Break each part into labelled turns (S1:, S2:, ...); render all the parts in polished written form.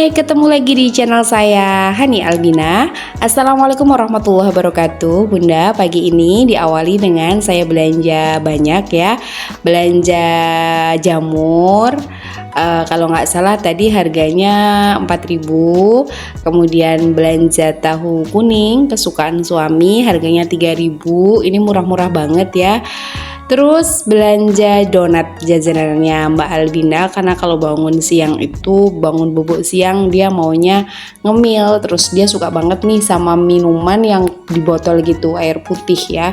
S1: Hai, ketemu lagi di channel saya Hani Albina. Assalamualaikum warahmatullahi wabarakatuh. Bunda, pagi ini diawali dengan saya belanja banyak ya. Belanja jamur. Kalau nggak salah tadi harganya 4.000. Kemudian belanja tahu kuning kesukaan suami harganya 3.000. Ini murah-murah banget ya. Terus belanja donat jajanannya Mbak Albina, karena kalau bangun siang itu bangun bubuk siang dia maunya ngemil. Terus dia suka banget nih sama minuman yang di botol gitu, air putih ya.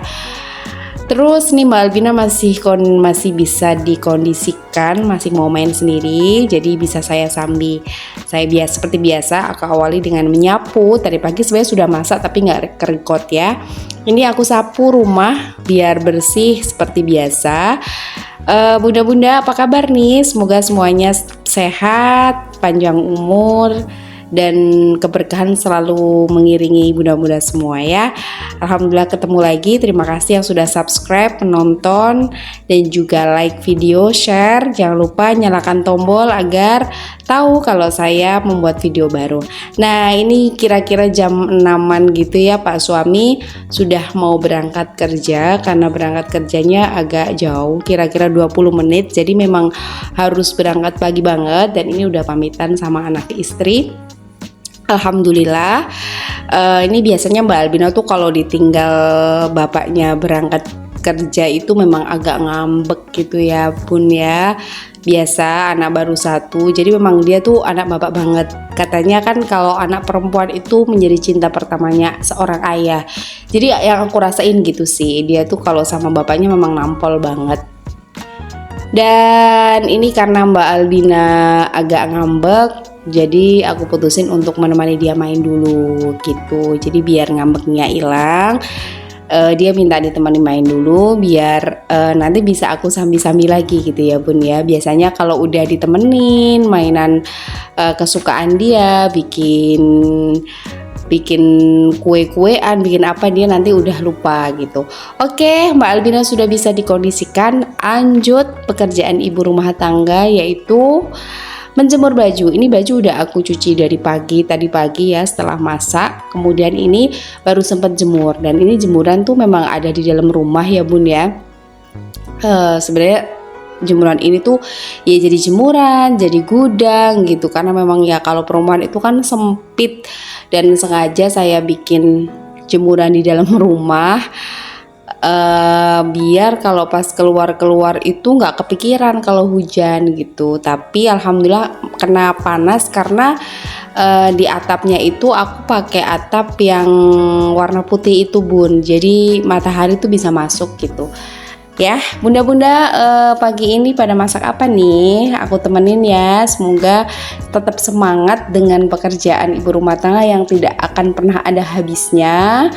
S1: Terus nih Mbak Albina masih bisa dikondisikan, masih mau main sendiri, jadi bisa saya sambil seperti biasa aku awali dengan menyapu. Tadi pagi sebenarnya sudah masak tapi nggak kerekot ya. Ini aku sapu rumah biar bersih seperti biasa. Bunda-bunda apa kabar nih? Semoga semuanya sehat, panjang umur, dan keberkahan selalu mengiringi bunda-bunda semua ya. Alhamdulillah ketemu lagi. Terima kasih yang sudah subscribe, menonton, dan juga like video, share. Jangan lupa nyalakan tombol agar tahu kalau saya membuat video baru. Nah, ini kira-kira jam 6-an gitu ya, Pak suami sudah mau berangkat kerja, karena berangkat kerjanya agak jauh, kira-kira 20 menit. Jadi memang harus berangkat pagi banget, dan ini udah pamitan sama anak istri. Alhamdulillah. Ini biasanya Mbak Albina tuh kalau ditinggal bapaknya berangkat kerja itu memang agak ngambek gitu ya Bun ya. Biasa anak baru satu, jadi memang dia tuh anak bapak banget. Katanya kan kalau anak perempuan itu menjadi cinta pertamanya seorang ayah. Jadi yang aku rasain gitu sih, dia tuh kalau sama bapaknya memang nampol banget. Dan ini karena Mbak Albina agak ngambek, jadi aku putusin untuk menemani dia main dulu gitu. Jadi biar ngambeknya hilang, dia minta ditemani main dulu biar nanti bisa aku sambil-sambil lagi gitu ya Bun ya. Biasanya kalau udah ditemenin mainan kesukaan dia, bikin kue-kuean, bikin apa, dia nanti udah lupa gitu. Oke, Mbak Albina sudah bisa dikondisikan. Lanjut pekerjaan ibu rumah tangga yaitu menjemur baju. Ini baju udah aku cuci dari tadi pagi ya setelah masak. Kemudian ini baru sempat jemur, dan ini jemuran tuh memang ada di dalam rumah ya Bun ya. Sebenarnya jemuran ini tuh ya jadi jemuran, jadi gudang gitu, karena memang ya kalau perumahan itu kan sempit, dan sengaja saya bikin jemuran di dalam rumah biar kalau pas keluar itu nggak kepikiran kalau hujan gitu. Tapi alhamdulillah kena panas karena di atapnya itu aku pakai atap yang warna putih itu Bun, jadi matahari tuh bisa masuk gitu. Ya, bunda-bunda pagi ini pada masak apa nih? Aku temenin ya. Semoga tetap semangat dengan pekerjaan ibu rumah tangga yang tidak akan pernah ada habisnya.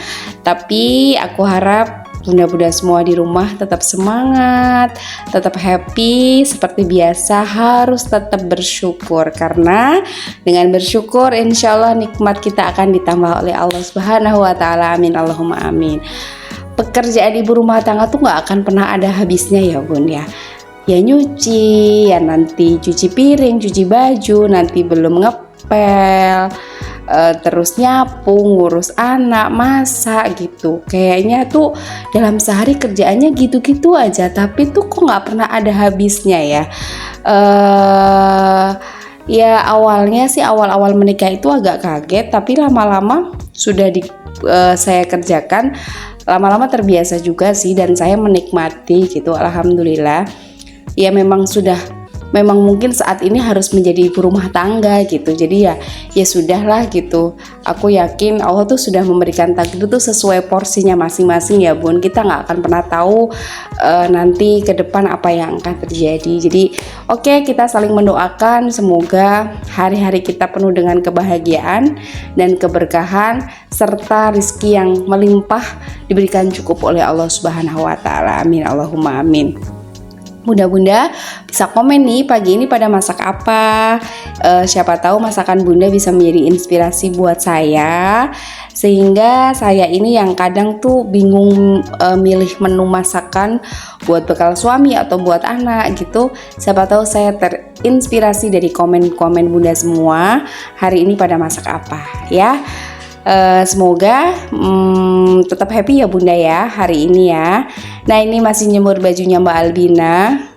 S1: Tapi aku harap bunda-bunda semua di rumah tetap semangat, tetap happy seperti biasa. Harus tetap bersyukur, karena dengan bersyukur insya Allah nikmat kita akan ditambah oleh Allah Subhanahu wa Ta'ala. Amin Allahumma amin. Pekerjaan ibu rumah tangga tuh nggak akan pernah ada habisnya ya Bun ya. Ya nyuci, ya nanti cuci piring, cuci baju, nanti belum ngepel, terus nyapu, ngurus anak, masak gitu. Kayaknya tuh dalam sehari kerjaannya gitu-gitu aja, tapi tuh kok nggak pernah ada habisnya ya. Ya awalnya sih, awal-awal menikah itu agak kaget, tapi lama-lama sudah saya kerjakan, lama-lama terbiasa juga sih, dan saya menikmati gitu. Alhamdulillah. Ya memang mungkin saat ini harus menjadi ibu rumah tangga gitu. Jadi ya sudahlah gitu. Aku yakin Allah tuh sudah memberikan takdir tuh sesuai porsinya masing-masing ya Bun. Kita nggak akan pernah tahu nanti ke depan apa yang akan terjadi. Jadi oke, kita saling mendoakan semoga hari-hari kita penuh dengan kebahagiaan dan keberkahan, serta rezeki yang melimpah diberikan cukup oleh Allah Subhanahu wa Ta'ala. Amin Allahumma amin. Bunda-bunda bisa komen nih pagi ini pada masak apa. Siapa tahu masakan bunda bisa menjadi inspirasi buat saya, sehingga saya ini yang kadang tuh bingung milih menu masakan buat bekal suami atau buat anak gitu. Siapa tahu saya terinspirasi dari komen-komen bunda semua hari ini pada masak apa ya. Semoga tetap happy ya bunda ya hari ini ya. Nah ini masih nyemur bajunya Mbak Albina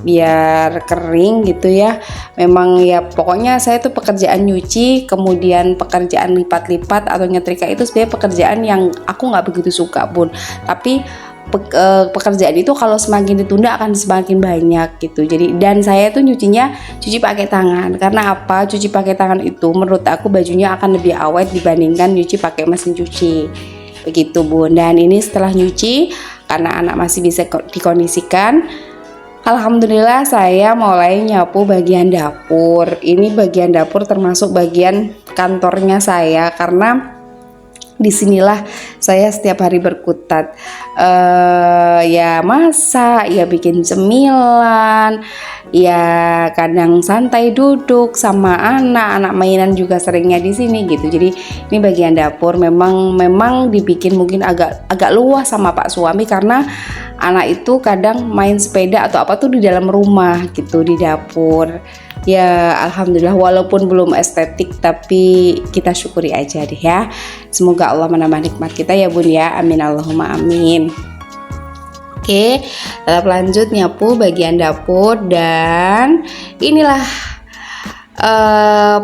S1: biar kering gitu ya. Memang ya pokoknya saya tuh pekerjaan nyuci kemudian pekerjaan lipat-lipat atau nyetrika itu sebenarnya pekerjaan yang aku nggak begitu suka bun. Tapi pekerjaan itu kalau semakin ditunda akan semakin banyak gitu. Jadi dan saya tuh nyucinya cuci pakai tangan. Karena apa? Cuci pakai tangan itu menurut aku bajunya akan lebih awet dibandingkan nyuci pakai mesin cuci. Begitu bun. Dan ini setelah nyuci karena anak masih bisa dikondisikan, alhamdulillah saya mulai nyapu bagian dapur. Ini bagian dapur termasuk bagian kantornya saya karena disinilah saya setiap hari berkutat, ya masak, ya bikin cemilan, ya kadang santai duduk sama anak mainan juga seringnya di sini gitu. Jadi ini bagian dapur memang dibikin mungkin agak luas sama Pak suami karena anak itu kadang main sepeda atau apa tuh di dalam rumah gitu di dapur. Ya alhamdulillah walaupun belum estetik tapi kita syukuri aja deh ya. Semoga Allah menambah nikmat kita ya bun ya. Amin Allahumma amin. Oke, tetap lanjut nyapu bagian dapur dan inilah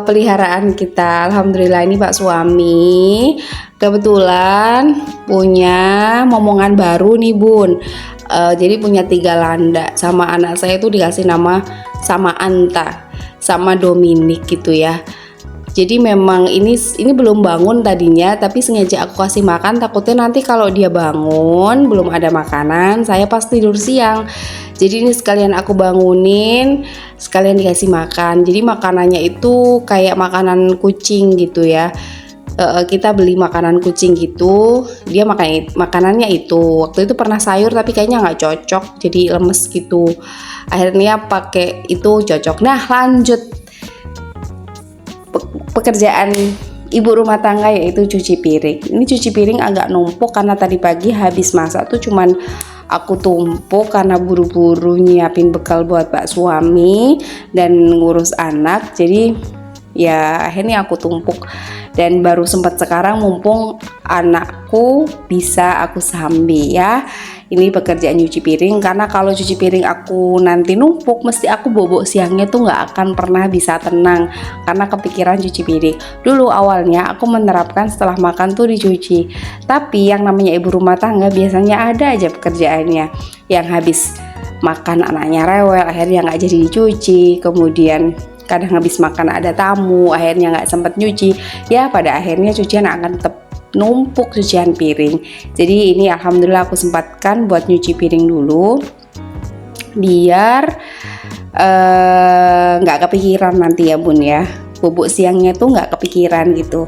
S1: peliharaan kita. Alhamdulillah ini Pak suami kebetulan punya momongan baru nih bun. Jadi punya 3 landak sama anak saya itu dikasih nama sama Anta sama Dominic gitu ya. Jadi memang ini belum bangun tadinya tapi sengaja aku kasih makan takutnya nanti kalau dia bangun belum ada makanan saya pas tidur siang. Jadi ini sekalian aku bangunin sekalian dikasih makan. Jadi makanannya itu kayak makanan kucing gitu ya. Kita beli makanan kucing gitu, dia makanannya itu. Waktu itu pernah sayur tapi kayaknya nggak cocok, jadi lemes gitu. Akhirnya pakai itu cocok. Nah lanjut pekerjaan ibu rumah tangga yaitu cuci piring. Ini cuci piring agak numpuk karena tadi pagi habis masak tuh cuman aku tumpuk karena buru-buru nyiapin bekal buat Pak suami dan ngurus anak. Jadi ya akhirnya aku tumpuk dan baru sempat sekarang mumpung anakku bisa aku sambi ya. Ini pekerjaan nyuci piring karena kalau cuci piring aku nanti numpuk mesti aku bobok siangnya tuh nggak akan pernah bisa tenang karena kepikiran cuci piring. Dulu awalnya aku menerapkan setelah makan tuh dicuci, tapi yang namanya ibu rumah tangga biasanya ada aja pekerjaannya yang habis makan anaknya rewel akhirnya nggak jadi dicuci, kemudian kadang habis makan ada tamu akhirnya nggak sempat nyuci ya, pada akhirnya cucian akan tetap numpuk cucian piring. Jadi ini alhamdulillah aku sempatkan buat nyuci piring dulu biar nggak kepikiran nanti ya bun ya, bubuk siangnya tuh nggak kepikiran gitu.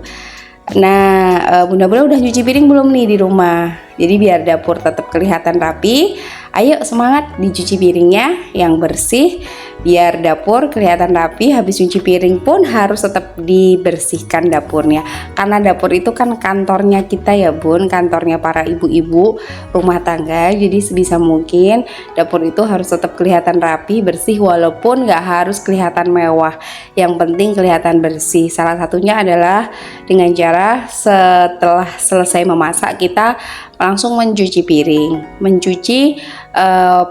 S1: Nah bunda-bunda udah nyuci piring belum nih di rumah? Jadi biar dapur tetap kelihatan rapi, ayo semangat dicuci piringnya yang bersih biar dapur kelihatan rapi. Habis cuci piring pun harus tetap dibersihkan dapurnya karena dapur itu kan kantornya kita ya bun, kantornya para ibu-ibu rumah tangga. Jadi sebisa mungkin dapur itu harus tetap kelihatan rapi bersih walaupun nggak harus kelihatan mewah, yang penting kelihatan bersih. Salah satunya adalah dengan cara setelah selesai memasak kita langsung mencuci piring, mencuci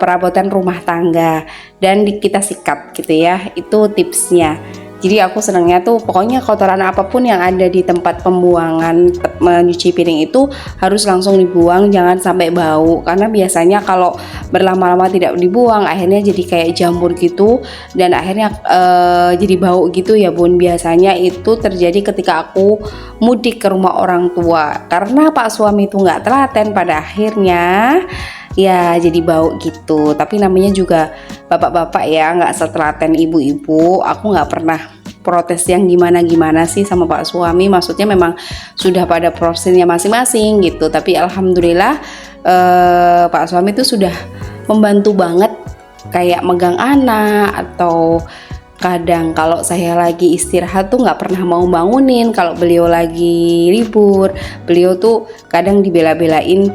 S1: perabotan rumah tangga dan kita sikat gitu ya, itu tipsnya. Jadi aku senangnya tuh pokoknya kotoran apapun yang ada di tempat pembuangan mencuci piring itu harus langsung dibuang, jangan sampai bau karena biasanya kalau berlama-lama tidak dibuang akhirnya jadi kayak jamur gitu dan akhirnya jadi bau gitu ya bun. Biasanya itu terjadi ketika aku mudik ke rumah orang tua karena Pak suami itu nggak telaten, pada akhirnya ya jadi bau gitu. Tapi namanya juga bapak-bapak ya, nggak setelaten ibu-ibu. Aku nggak pernah protes yang gimana-gimana sih sama Pak suami, maksudnya memang sudah pada prosesnya masing-masing gitu. Tapi alhamdulillah Pak suami itu sudah membantu banget kayak megang anak, atau kadang kalau saya lagi istirahat tuh nggak pernah mau bangunin. Kalau beliau lagi libur, beliau tuh kadang dibela-belain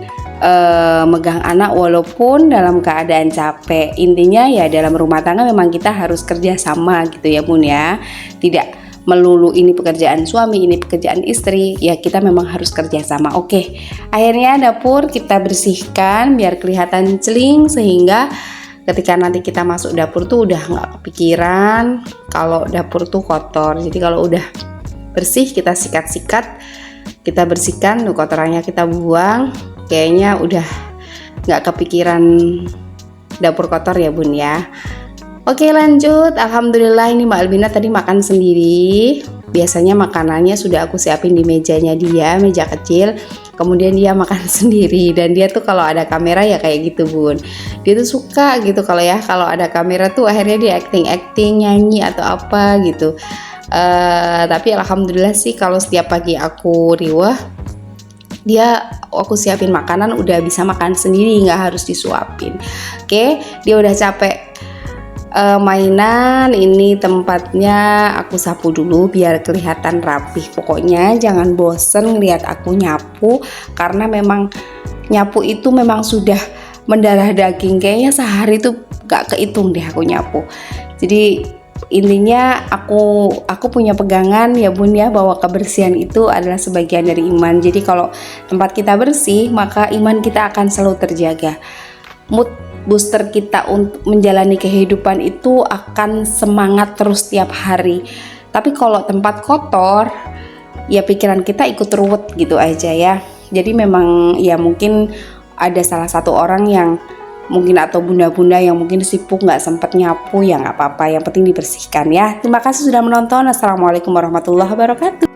S1: megang anak walaupun dalam keadaan capek. Intinya ya dalam rumah tangga memang kita harus kerja sama gitu ya Bun ya. Tidak melulu ini pekerjaan suami, ini pekerjaan istri, ya kita memang harus kerja sama. Oke, akhirnya dapur kita bersihkan biar kelihatan celing, sehingga ketika nanti kita masuk dapur tuh udah nggak kepikiran kalau dapur tuh kotor. Jadi kalau udah bersih kita sikat-sikat, kita bersihkan tuh kotorannya, kita buang. Kayaknya udah nggak kepikiran dapur kotor ya Bun ya. Oke lanjut, alhamdulillah ini Mbak Albina tadi makan sendiri. Biasanya makanannya sudah aku siapin di mejanya dia, meja kecil. Kemudian dia makan sendiri, dan dia tuh kalau ada kamera ya kayak gitu Bun. Dia tuh suka gitu kalau ada kamera tuh akhirnya dia acting nyanyi atau apa gitu. Tapi alhamdulillah sih kalau setiap pagi aku riwah, aku siapin makanan udah bisa makan sendiri, nggak harus disuapin. Oke, dia udah capek mainan. Ini tempatnya aku sapu dulu biar kelihatan rapih. Pokoknya jangan bosen ngeliat aku nyapu, karena memang nyapu itu memang sudah mendarah daging. Kayaknya sehari tuh gak kehitung deh aku nyapu. Jadi intinya aku punya pegangan ya Bun ya, bahwa kebersihan itu adalah sebagian dari iman. Jadi kalau tempat kita bersih, maka iman kita akan selalu terjaga. Mood booster kita untuk menjalani kehidupan itu akan semangat terus tiap hari. Tapi kalau tempat kotor, ya pikiran kita ikut ruwet gitu aja ya. Jadi memang ya mungkin ada salah satu orang yang mungkin, atau bunda-bunda yang mungkin sibuk nggak sempat nyapu, ya nggak apa-apa, yang penting dibersihkan ya. Terima kasih sudah menonton. Assalamualaikum warahmatullahi wabarakatuh.